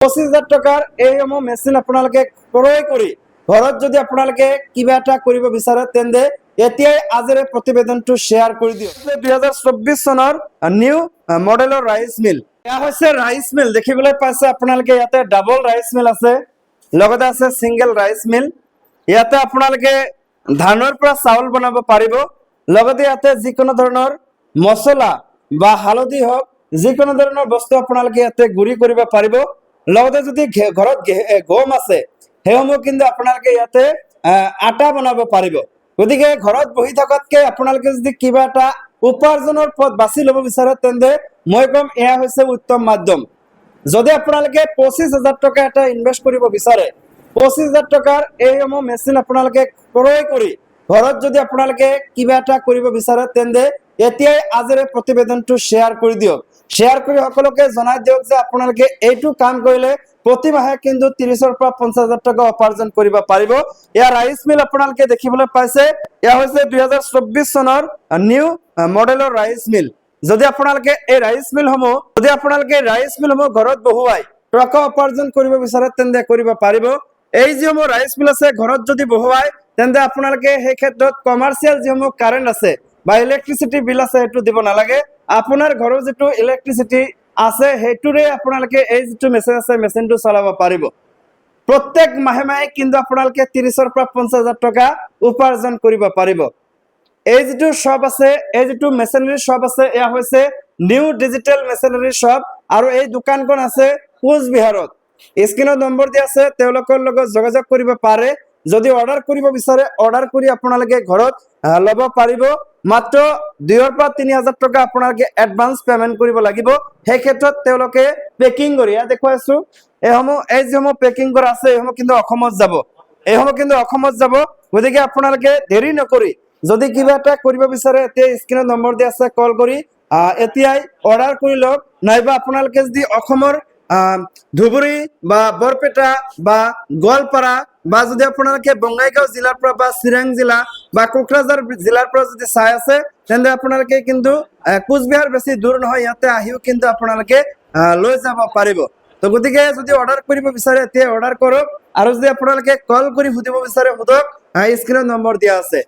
25,000 টকাৰ এইসমূহ মেচিন আপোনালোকে ক্ৰয় কৰি ঘৰত যদি আপোনালোকে কিবা এটা কৰিব বিচাৰে তেন্তে এতিয়াই আজিৰে প্ৰতিবেদনটো শ্বেয়াৰ কৰি দিয়ক। 2024 চনৰ নিউ মডেলৰ ৰাইচ মিল, এয়া হৈছে ৰাইচ মিল। দেখিবলৈ পাইছে আপোনালোকে ইয়াতে ডাবল ৰাইচ মিল আছে, লগতে আছে সিঙ্গেল ৰাইচ মিল। ইয়াতে আপোনালোকে ধানৰ পৰা চাউল বনাব পাৰিব, লগতে ইয়াতে যিকোনো ধৰণৰ মছলা বা হালধি হওক যিকোনো ধৰণৰ বস্তু আপোনালোকে ইয়াতে গুড়ি কৰিব পাৰিব। লগতে যদি ঘৰত গম আছে সেইসমূহ কিন্তু আপোনালোকে ইয়াতে আটা বনাব পাৰিব। গতিকে ঘৰত বহি থকাতকে আপোনালোকে যদি কিবা এটা উপাৰ্জনৰ পথ বাছি ল'ব বিচাৰে তেন্তে মই কম এয়া হৈছে উত্তম মাধ্যম। যদি আপোনালোকে 25,000 টকা এটা ইনভেষ্ট কৰিব বিচাৰে, 25,000 টকাৰ এইসমূহ মেচিন আপোনালোকে ক্ৰয় কৰি ঘৰত যদি আপোনালোকে কিবা এটা কৰিব বিচাৰে তেন্তে এতিয়াই আজিৰে প্ৰতিবেদনটো শ্বেয়াৰ কৰি দিয়ক। শ্বেয়াৰ কৰি সকলোকে জনাই দিয়ক যে আপোনালোকে এইটো কাম কৰিলে প্ৰতি মাহে কিন্তু 30,000 পৰা 50,000 টকা উপাৰ্জন কৰিব পাৰিব। এয়া ৰাইচ মিল আপোনালোকে দেখিবলৈ পাইছে, এয়া হৈছে 2024 চনৰ নিউ মডেলৰ ৰাইচ মিল। যদি আপোনালোকে এই ৰাইচ মিলসমূহ ঘৰত বহুৱাই টকা উপাৰ্জন কৰিব বিচাৰে তেন্তে কৰিব পাৰিব। এই যিসমূহ ৰাইচ মিল আছে ঘৰত যদি বহুৱাই তেন্তে আপোনালোকে সেই ক্ষেত্ৰত কমাৰ্চিয়েল যিসমূহ কাৰেণ্ট আছে বা ইলেক্ট্ৰিচিটি বিল আছে সেইটো দিব নালাগে। আপোনাৰ ঘৰৰ যিটো ইলেক্ট্ৰিচিটি আছে সেইটোৰে আপোনালোকে এই যিটো মেচিন আছে মেচিনটো চলাব পাৰিব। প্ৰত্যেক মাহে মাহে কিন্তু আপোনালোকে 30,000 পৰা 50,000 টকা উপাৰ্জন কৰিব পাৰিব। এই যিটো শ্বপ আছে, এই যিটো মেচিনাৰী শ্বপ আছে, এয়া হৈছে নিউ ডিজিটেল মেচিনাৰী শ্বপ আৰু এই দোকানখন আছে কোচবিহাৰত। স্ক্ৰীনত নম্বৰ দিয়া আছে, তেওঁলোকৰ লগত যোগাযোগ কৰিব পাৰে। যদি অৰ্ডাৰ কৰিব বিচাৰে অৰ্ডাৰ কৰি আপোনালোকে ঘৰত ল'ব পাৰিব। মাত্ৰ 2,000 পৰা 3,000 টকা আপোনালোকে এডভান্স পেমেন্ট কৰিব লাগিব। সেই ক্ষেত্ৰত তেওঁলোকে পেকিং কৰি দেখুৱাইছো, এই যিসমূহ পেকিং কৰা আছে এইসমূহ কিন্তু অসমত যাব। গতিকে আপোনালোকে দেৰি নকৰি যদি কিবা এটা কৰিব বিচাৰে এতিয়া স্ক্ৰীনত নম্বৰ দিয়া আছে, কল কৰি এতিয়াই অৰ্ডাৰ কৰি লওক। নাইবা আপোনালোকে যদি অসমৰ ধুবুৰী বা বৰপেটা বা গোৱালপাৰা বা যদি আপোনালোকে বঙাইগাঁও জিলাৰ পৰা বা চিৰাং জিলা বা কোকৰাঝাৰ জিলাৰ পৰা যদি চাই আছে তেন্তে আপোনালোকে কিন্তু কোচবিহাৰ বেছি দূৰ নহয়, ইয়াতে আহিও কিন্তু আপোনালোকে লৈ যাব পাৰিব। তো গতিকে যদি অৰ্ডাৰ কৰিব বিচাৰে এতিয়া অৰ্ডাৰ কৰক, আৰু যদি আপোনালোকে কল কৰি সুধিব বিচাৰে সোধক, স্ক্ৰীনত নম্বৰ দিয়া আছে।